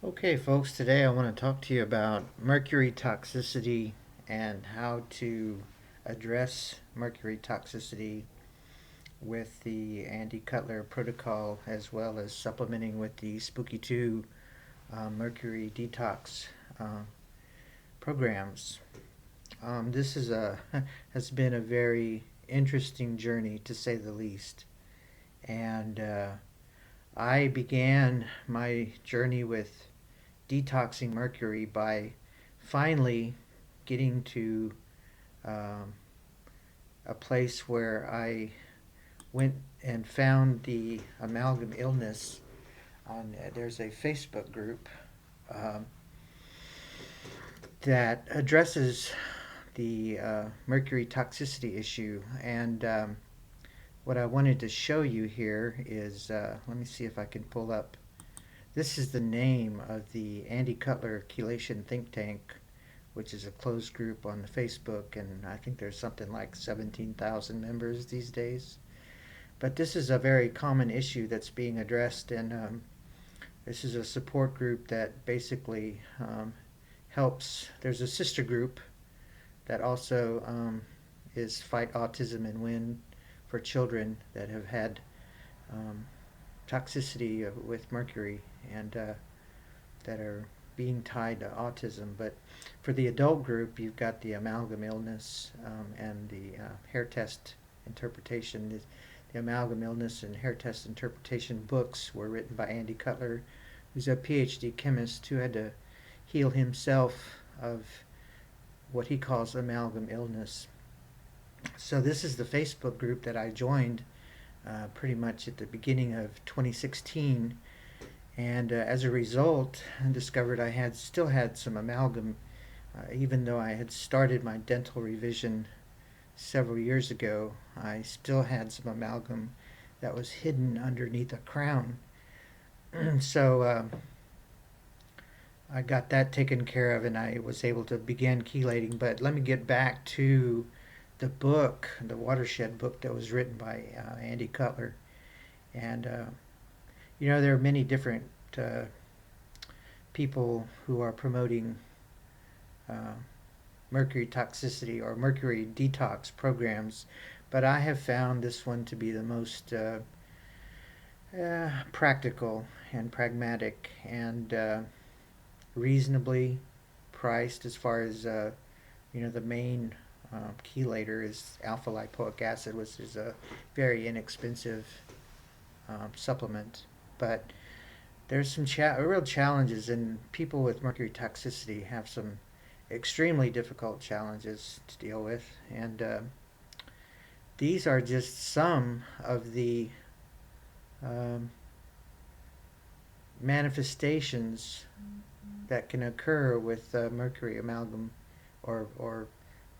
Okay, folks, today I want to talk to you about mercury toxicity and how to address mercury toxicity with the Andy Cutler protocol, as well as supplementing with the Spooky2 mercury detox uh, programs. This is a has been a very interesting journey, to say the least, and I began my journey with detoxing mercury by finally getting to um, a place where I went and found the amalgam illness. There's a Facebook group um, that addresses the mercury toxicity issue, and what I wanted to show you here is, let me see if I can pull up. This is the name of the Andy Cutler Chelation Think Tank, which is a closed group on Facebook, and I think there's something like 17,000 members these days. But this is a very common issue that's being addressed, and this is a support group that basically helps. There's a sister group that also is Fight Autism and Win for children that have had um, toxicity with mercury and that are being tied to autism. But for the adult group, you've got the amalgam illness and the hair test interpretation. The amalgam illness and hair test interpretation books were written by Andy Cutler, who's a PhD chemist who had to heal himself of what he calls amalgam illness. So this is the Facebook group that I joined pretty much at the beginning of 2016, and as a result, I discovered I had still had some amalgam, even though I had started my dental revision several years ago. I still had some amalgam that was hidden underneath a crown. So I got that taken care of, and I was able to begin chelating. But let me get back to the book, the Watershed book that was written by Andy Cutler. And there are many different uh, people who are promoting uh, mercury toxicity or mercury detox programs, but I have found this one to be the most practical and pragmatic and reasonably priced, as far as the main chelator is alpha lipoic acid, which is a very inexpensive supplement. But there's some real challenges, and people with mercury toxicity have some extremely difficult challenges to deal with. And these are just some of the um, manifestations that can occur with mercury amalgam or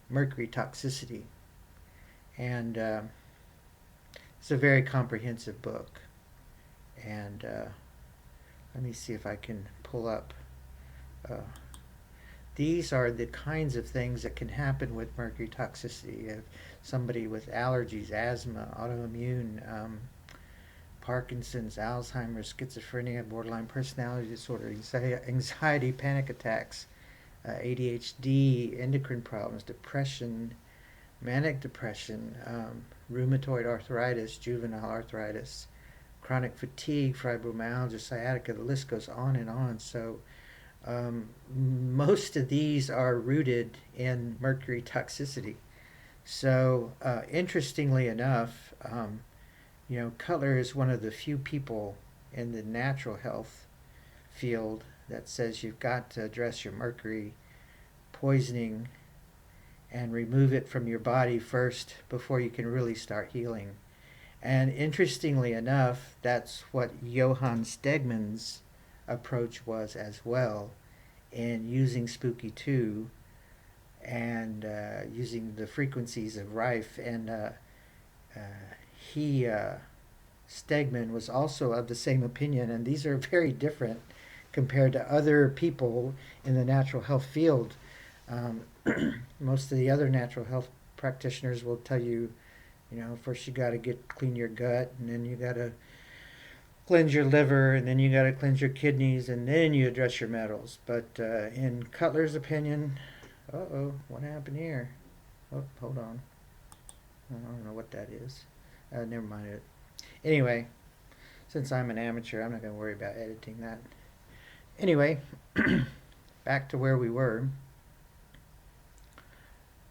mercury toxicity. And it's a very comprehensive book. And let me see if I can pull up. Uh, these are the kinds of things that can happen with mercury toxicity. If somebody with allergies, asthma, autoimmune, Parkinson's, Alzheimer's, schizophrenia, borderline personality disorder, anxiety, panic attacks, ADHD, endocrine problems, depression, manic depression, rheumatoid arthritis, juvenile arthritis, chronic fatigue, fibromyalgia, sciatica, the list goes on and on. So most of these are rooted in mercury toxicity. So interestingly enough, Cutler is one of the few people in the natural health field that says you've got to address your mercury poisoning and remove it from your body first before you can really start healing. And interestingly enough, that's what Johan Stegman's approach was as well, in using Spooky2 and using the frequencies of Rife. And uh, he, Stegman, was also of the same opinion, and these are very different compared to other people in the natural health field. Um, Most of the other natural health practitioners will tell you, first you got to get clean your gut, and then you got to cleanse your liver, and then you got to cleanse your kidneys, and then you address your metals. But in Cutler's opinion, what happened here? Oh, hold on. I don't know what that is. Never mind it. Anyway, since I'm an amateur, I'm not going to worry about editing that. Anyway, back to where we were.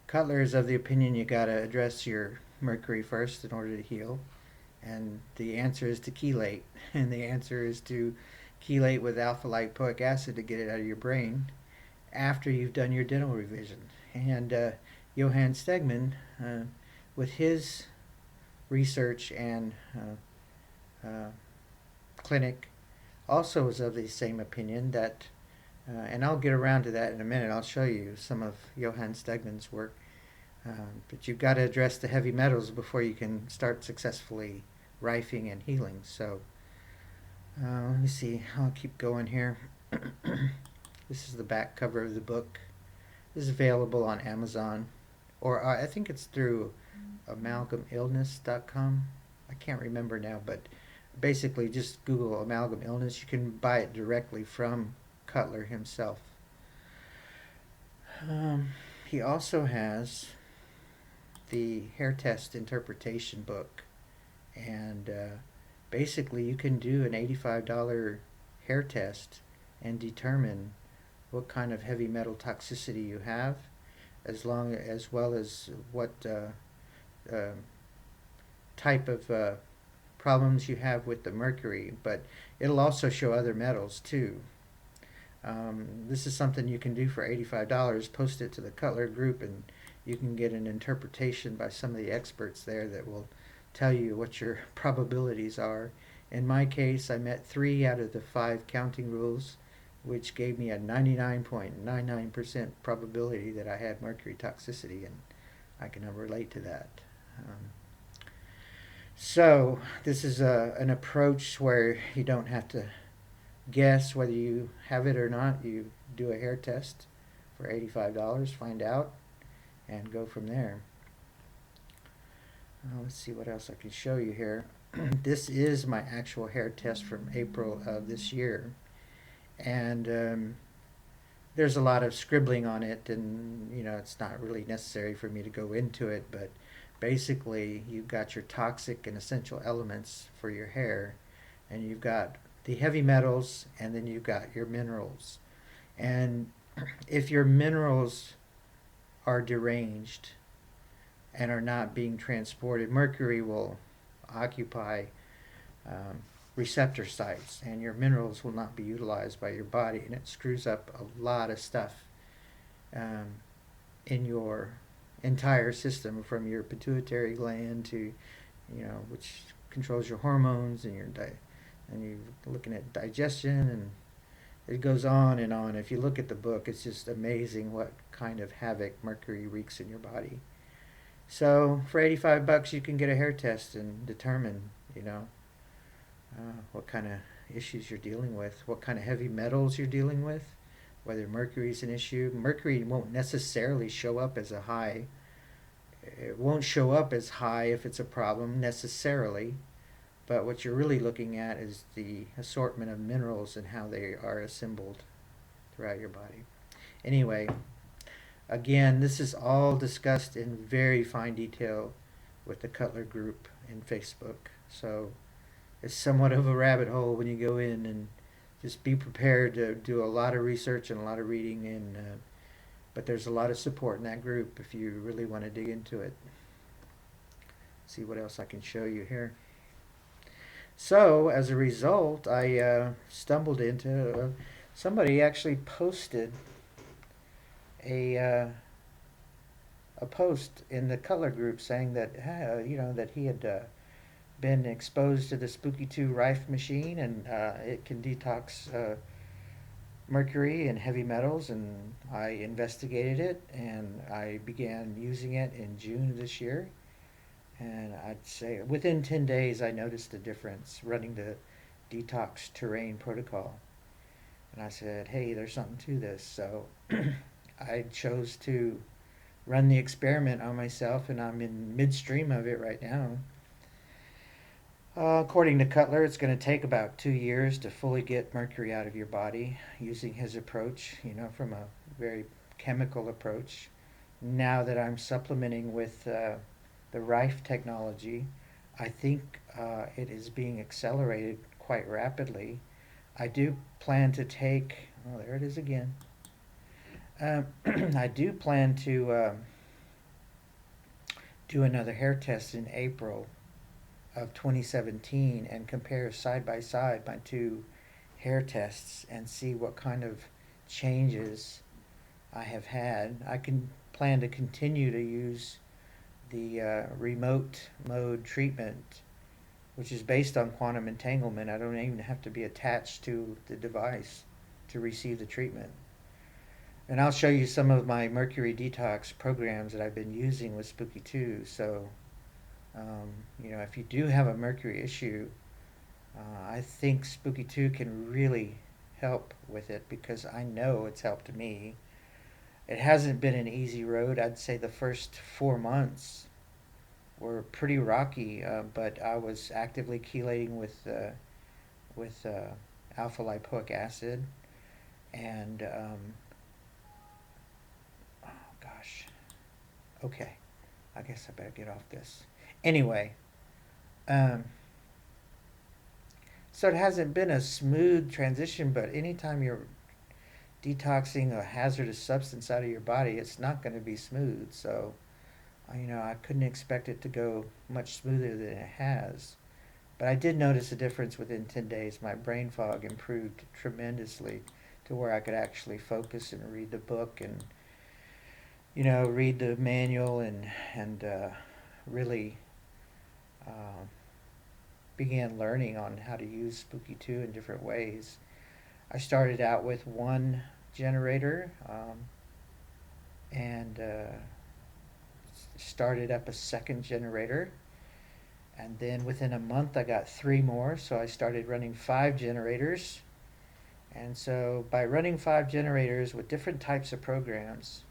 Cutler is of the opinion you got to address your mercury first in order to heal. And the answer is to chelate. And the answer is to chelate with alpha lipoic acid to get it out of your brain after you've done your dental revision. And Johan Stegman, with his research and clinic, also was of the same opinion that, and I'll get around to that in a minute. I'll show you some of Johan Stegman's work. But you've got to address the heavy metals before you can start successfully rifing and healing. So let me see. I'll keep going here. This is the back cover of the book. This is available on Amazon, or I think it's through amalgamillness.com. I can't remember now, but basically just Google amalgam illness. You can buy it directly from Cutler himself. He also has the hair test interpretation book, and basically you can do an $85 hair test and determine what kind of heavy metal toxicity you have, as well as what type of problems you have with the mercury. But it'll also show other metals too. This is something you can do for $85. Post it to the Cutler group, and you can get an interpretation by some of the experts there that will tell you what your probabilities are. In my case, I met 3 out of the 5 counting rules, which gave me a 99.99% probability that I had mercury toxicity, and I can relate to that. So this is an approach where you don't have to guess whether you have it or not. You do a hair test for $85, find out, and go from there. Let's see what else I can show you here. This is my actual hair test from April of this year, and there's a lot of scribbling on it, and it's not really necessary for me to go into it, but basically you've got your toxic and essential elements for your hair, and you've got the heavy metals, and then you've got your minerals. And if your minerals are deranged and are not being transported, mercury will occupy receptor sites, and your minerals will not be utilized by your body, and it screws up a lot of stuff in your entire system, from your pituitary gland to, which controls your hormones, and and you're looking at digestion, and it goes on and on. If you look at the book, it's just amazing what kind of havoc mercury wreaks in your body. So for $85, you can get a hair test and determine, what kind of issues you're dealing with, what kind of heavy metals you're dealing with, whether mercury is an issue. Mercury won't necessarily show up as a high. It won't show up as high if it's a problem necessarily, but what you're really looking at is the assortment of minerals and how they are assembled throughout your body. Anyway, again, this is all discussed in very fine detail with the Cutler group in Facebook. So it's somewhat of a rabbit hole when you go in, and just be prepared to do a lot of research and a lot of reading, and but there's a lot of support in that group if you really want to dig into it. See what else I can show you here. So as a result, I stumbled into somebody actually posted a post in the Cutler group saying that that he had been exposed to the Spooky2 Rife machine, and it can detox mercury and heavy metals, and I investigated it, and I began using it in June of this year. And I'd say within 10 days I noticed a difference running the Detox terrain protocol. And I said, hey, there's something to this. So I chose to run the experiment on myself, and I'm in midstream of it right now. According to Cutler, it's going to take about 2 years to fully get mercury out of your body using his approach, from a very chemical approach. Now that I'm supplementing with the Rife technology, I think it is being accelerated quite rapidly. I do plan to take, oh, there it is again. I do plan to do another hair test in April of 2017 and compare side by side my two hair tests and see what kind of changes I have had. I can plan to continue to use the remote mode treatment, which is based on quantum entanglement. I don't even have to be attached to the device to receive the treatment. And I'll show you some of my Mercury detox programs that I've been using with Spooky2. So, if you do have a Mercury issue, I think Spooky2 can really help with it because I know it's helped me. It hasn't been an easy road. I'd say the first 4 months were pretty rocky, but I was actively chelating with alpha lipoic acid, and oh gosh, okay, I guess I better get off this. Anyway, um, so it hasn't been a smooth transition, but anytime you're detoxing a hazardous substance out of your body, it's not going to be smooth. So, I couldn't expect it to go much smoother than it has. But I did notice a difference within 10 days. My brain fog improved tremendously to where I could actually focus and read the book and, read the manual and really uh, began learning on how to use Spooky 2 in different ways. I started out with one generator and started up a second generator. And then within a month, I got three more. So I started running 5 generators. And so by running 5 generators with different types of programs,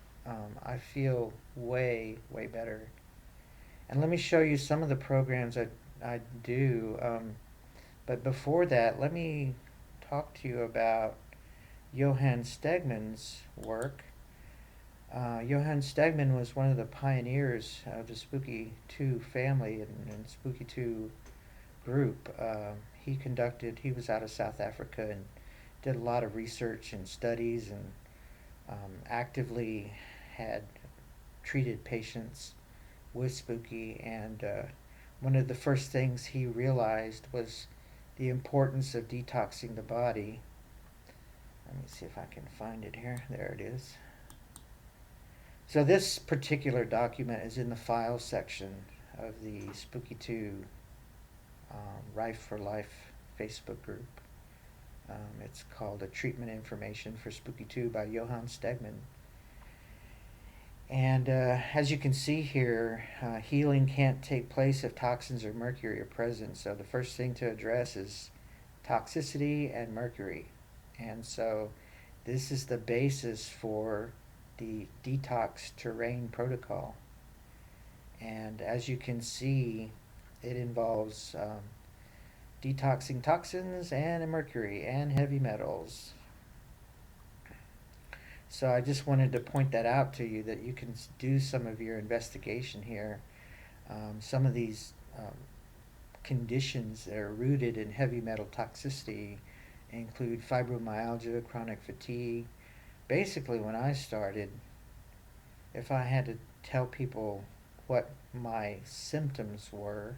I feel way, way better. And let me show you some of the programs I do. But before that, let me talk to you about Johan Stegman's work. Johan Stegman was one of the pioneers of the Spooky2 family and Spooky2 group. He was out of South Africa and did a lot of research and studies and actively had treated patients with Spooky. And one of the first things he realized was the importance of detoxing the body. Let me see if I can find it here. There it is. So this particular document is in the files section of the Spooky2 Rife for Life Facebook group. It's called A Treatment Information for Spooky2 by Johan Stegman. And as you can see here, healing can't take place if toxins or mercury are present. So the first thing to address is toxicity and mercury. And so this is the basis for the detox terrain protocol. And as you can see, it involves detoxing toxins and mercury and heavy metals. So I just wanted to point that out to you that you can do some of your investigation here. Some of these conditions that are rooted in heavy metal toxicity include fibromyalgia, chronic fatigue. Basically, when I started, if I had to tell people what my symptoms were,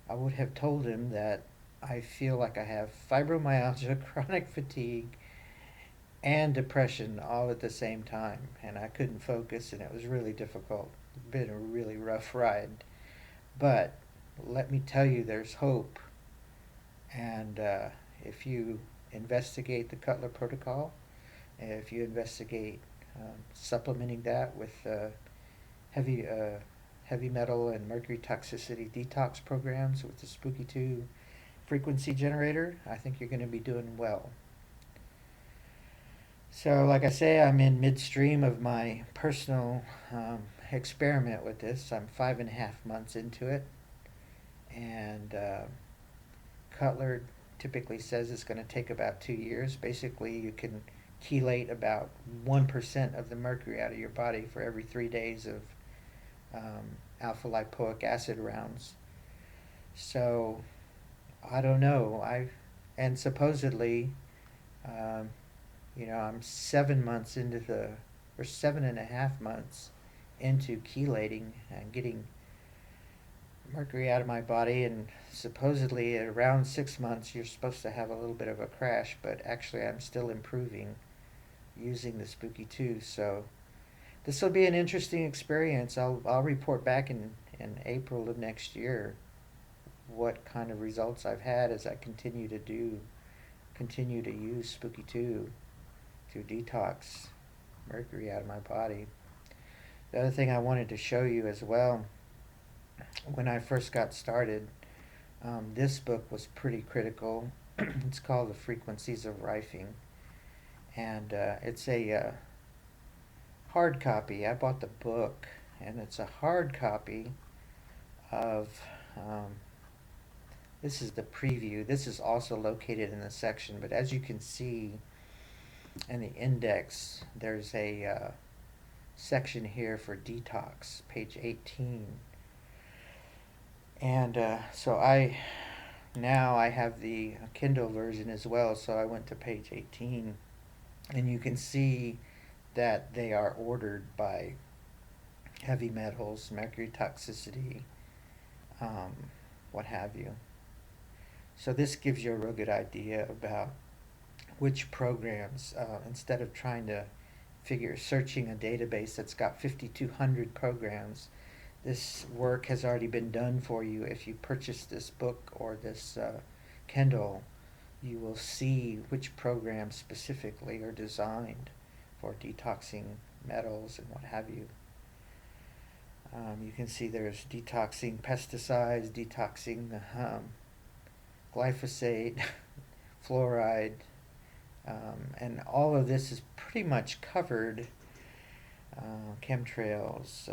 I would have told them that I feel like I have fibromyalgia, chronic fatigue, and depression all at the same time. And I couldn't focus, and it was really difficult. It's been a really rough ride. But let me tell you, there's hope. And if you investigate the Cutler protocol, if you investigate supplementing that with heavy heavy metal and mercury toxicity detox programs with the Spooky2 frequency generator, I think you're going to be doing well. So, like I say, I'm in midstream of my personal experiment with this. I'm 5.5 months into it, and Cutler typically says it's going to take about 2 years. Basically, you can chelate about 1% of the mercury out of your body for every 3 days of alpha lipoic acid rounds. So I don't know. And supposedly, um, I'm 7 months into or 7.5 months into chelating and getting mercury out of my body, and supposedly at around 6 months you're supposed to have a little bit of a crash, but actually I'm still improving using the Spooky2. So this will be an interesting experience. I'll report back in April of next year what kind of results I've had as I continue to use Spooky2 to detox mercury out of my body. The other thing I wanted to show you as well, when I first got started, this book was pretty critical. It's called The Frequencies of Rifing, and it's a hard copy. I bought the book, and it's a hard copy of, this is the preview. This is also located in the section, but as you can see in the index, there's a section here for Detox, page 18. And so now I have the Kindle version as well, so I went to page 18, and you can see that they are ordered by heavy metals, mercury toxicity, what have you. So this gives you a real good idea about which programs, instead of trying to searching a database that's got 5,200 programs, this work has already been done for you. If you purchase this book or this Kindle, you will see which programs specifically are designed for detoxing metals and what have you. You can see there's detoxing pesticides, detoxing glyphosate, fluoride, and all of this is pretty much covered. Chemtrails,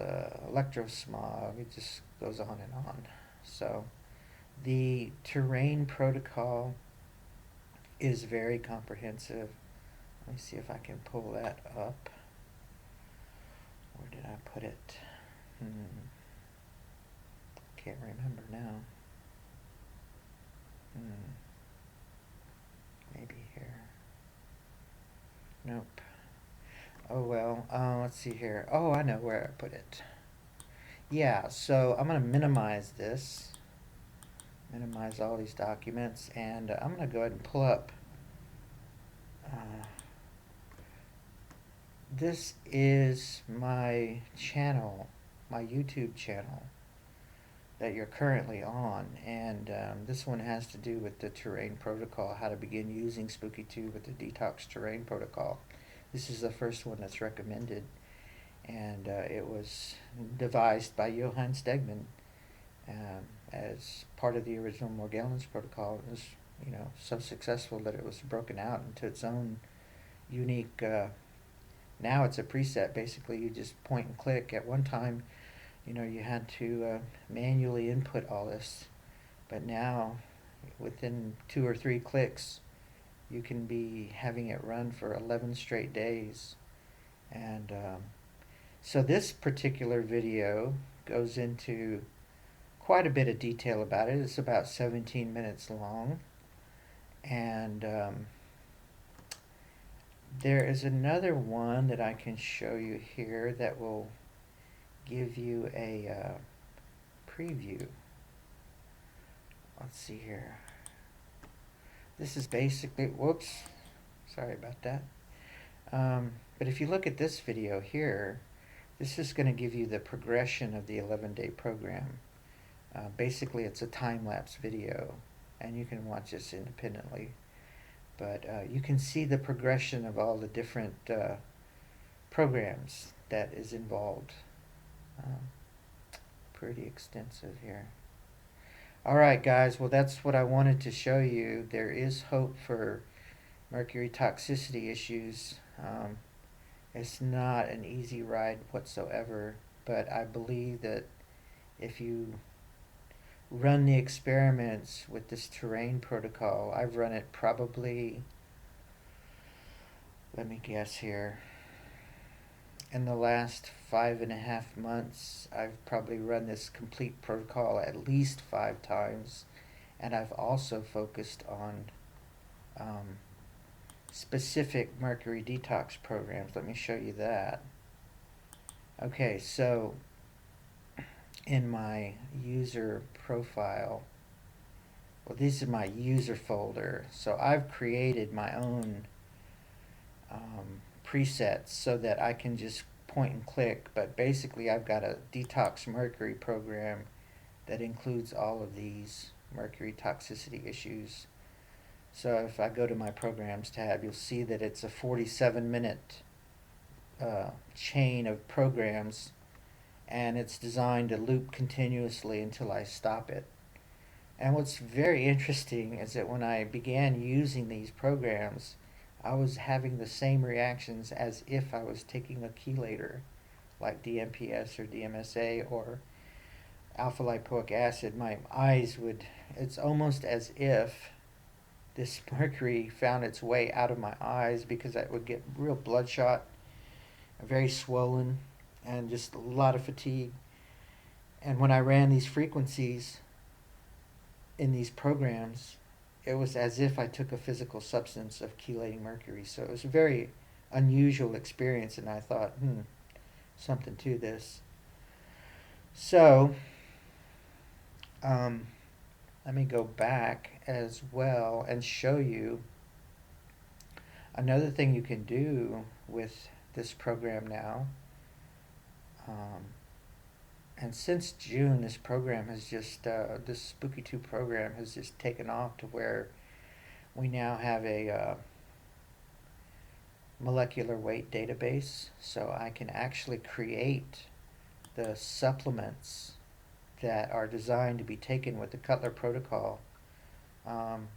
electrosmog, it just goes on and on. So the terrain protocol is very comprehensive. Let me see if I can pull that up. Where did I put it? Can't remember now. Maybe here. Nope. Oh well, let's see here. Oh, I know where I put it. Yeah, so I'm going to minimize this. Minimize all these documents, and I'm going to go ahead and pull up. This is my channel, my YouTube channel that you're currently on, and this one has to do with the terrain protocol, how to begin using Spooky2 with the Detox terrain protocol. This is the first one that's recommended, and it was devised by Johan Stegman as part of the original Morgellons protocol. It was, so successful that it was broken out into its own unique. Now it's a preset. Basically, you just point and click. At one time, you had to manually input all this, but now, within 2 or 3 clicks, you can be having it run for 11 straight days. And so this particular video goes into quite a bit of detail about it. It's about 17 minutes long. And there is another one that I can show you here that will give you a preview. Let's see here. This is basically, whoops, sorry about that. But if you look at this video here, this is going to give you the progression of the 11-day program. Basically, it's a time-lapse video, and you can watch this independently. But you can see the progression of all the different programs that is involved. Pretty extensive here. Alright guys, well that's what I wanted to show you. There is hope for mercury toxicity issues. It's not an easy ride whatsoever, but I believe that if you run the experiments with this terrain protocol. I've run it probably, let me guess here, in the last 5.5 months, I've probably run this complete protocol at least 5 times. And I've also focused on um, specific Mercury detox programs. Let me show you that. Okay, so in my user profile, well, this is my user folder. So I've created my own presets so that I can just point and click. But basically, I've got a Detox Mercury program that includes all of these mercury toxicity issues. So if I go to my programs tab, you'll see that it's a 47-minute chain of programs, and it's designed to loop continuously until I stop it. And what's very interesting is that when I began using these programs, I was having the same reactions as if I was taking a chelator like DMPS or DMSA or alpha lipoic acid. My eyes would, it's almost as if this mercury found its way out of my eyes, because I would get real bloodshot, very swollen, and just a lot of fatigue. And when I ran these frequencies in these programs, it was as if I took a physical substance of chelating mercury. So it was a very unusual experience, and I thought, something to this. So, let me go back as well and show you another thing you can do with this program now. And since June, this program has just, this Spooky2 program has just taken off to where we now have a molecular weight database. So I can actually create the supplements that are designed to be taken with the Cutler protocol. Um,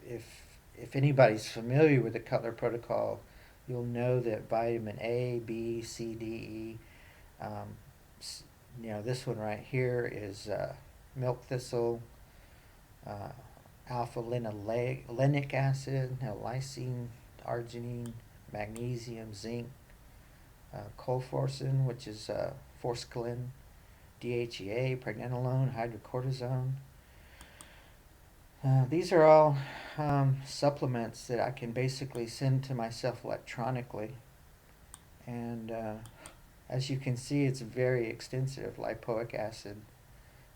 if anybody's familiar with the Cutler protocol, you'll know that vitamin A, B, C, D, E, this one right here is milk thistle, alpha linolenic acid, lysine, arginine, magnesium, zinc, colforcin, which is forskolin, DHEA, pregnenolone, hydrocortisone. These are all supplements that I can basically send to myself electronically. And as you can see, it's very extensive. Lipoic acid.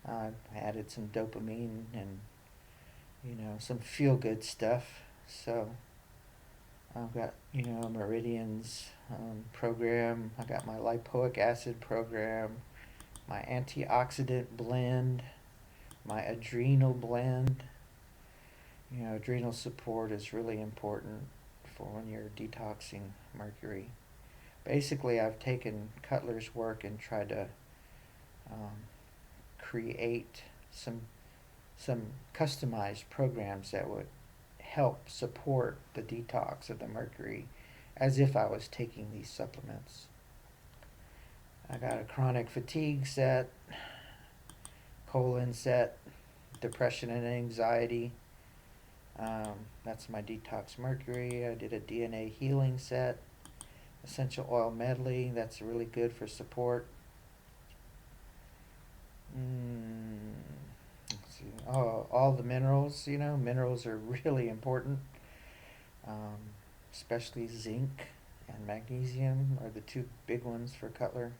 I've added some dopamine and, some feel-good stuff. So I've got, Meridian's program. I got my lipoic acid program, my antioxidant blend, my adrenal blend. Adrenal support is really important for when you're detoxing mercury. Basically, I've taken Cutler's work and tried to create some customized programs that would help support the detox of the mercury as if I was taking these supplements. I got a chronic fatigue set, colon set, depression and anxiety. That's my Detox Mercury. I did a DNA healing set, essential oil medley. That's really good for support. Let's see. Oh, all the minerals. Minerals are really important. Especially zinc and magnesium are the two big ones for Cutler.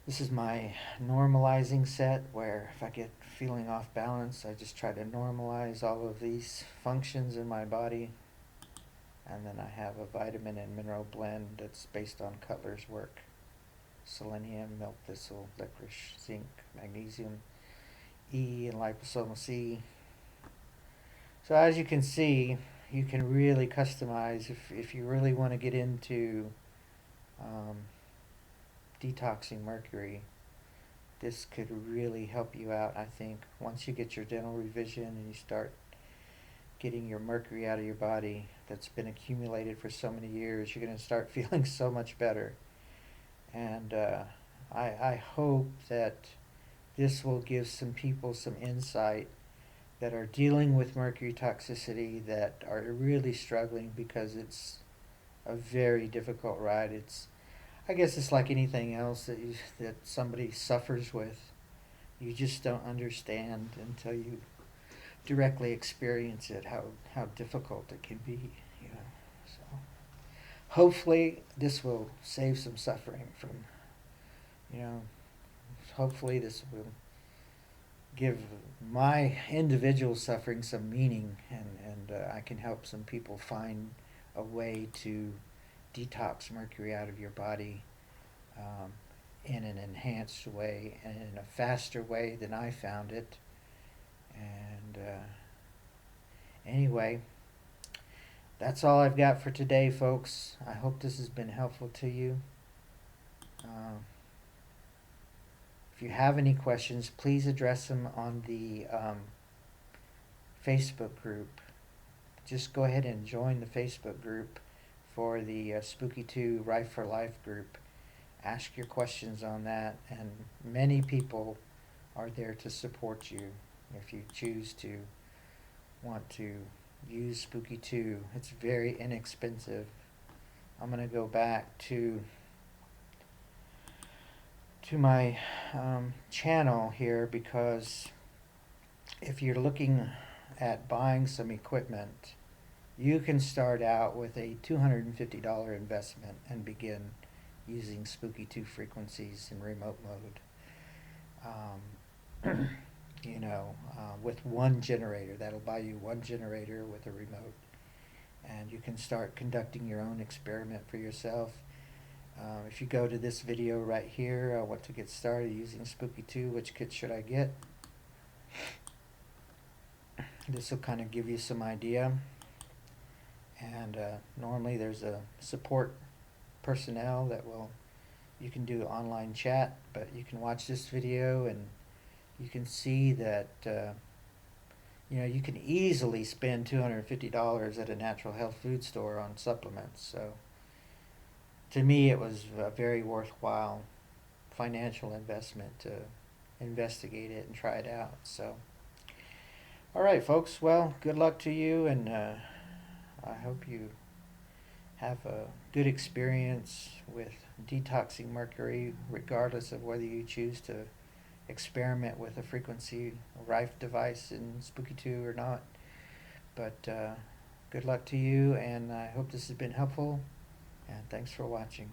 This is my normalizing set, where if I get feeling off balance, I just try to normalize all of these functions in my body. And then I have a vitamin and mineral blend that's based on Cutler's work. Selenium, milk thistle, licorice, zinc, magnesium, E, and liposomal C. So as you can see, you can really customize if you really want to get into detoxing mercury. This could really help you out, I think. Once you get your dental revision and you start getting your mercury out of your body that's been accumulated for so many years, you're going to start feeling so much better. And I hope that this will give some people some insight that are dealing with mercury toxicity, that are really struggling, because it's a very difficult ride. I guess it's like anything else that somebody suffers with. You just don't understand until you directly experience it, how difficult it can be, you know. So hopefully this will save some suffering from, you know, hopefully this will give my individual suffering some meaning, and I can help some people find a way to detox mercury out of your body, um, in an enhanced way and in a faster way than I found it. And anyway, that's all I've got for today, folks. I hope this has been helpful to you. If you have any questions, please address them on the Facebook group. Just go ahead and join the Facebook group for the Spooky2 Rife for Life group. Ask your questions on that, and many people are there to support you if you choose to want to use Spooky2. It's very inexpensive. I'm going to go back to my channel here, because if you're looking at buying some equipment, you can start out with a $250 investment and begin using Spooky2 frequencies in remote mode. With one generator. That'll buy you one generator with a remote, and you can start conducting your own experiment for yourself. If you go to this video right here, I want to get started using Spooky2, which kit should I get? This will kind of give you some idea. And normally there's a support personnel that you can do online chat, but you can watch this video and you can see that you can easily spend $250 at a natural health food store on supplements. So to me, it was a very worthwhile financial investment to investigate it and try it out. So, all right, folks. Well, good luck to you, and I hope you have a good experience with detoxing mercury, regardless of whether you choose to experiment with a frequency Rife device in Spooky2 or not. But good luck to you, and I hope this has been helpful, and thanks for watching.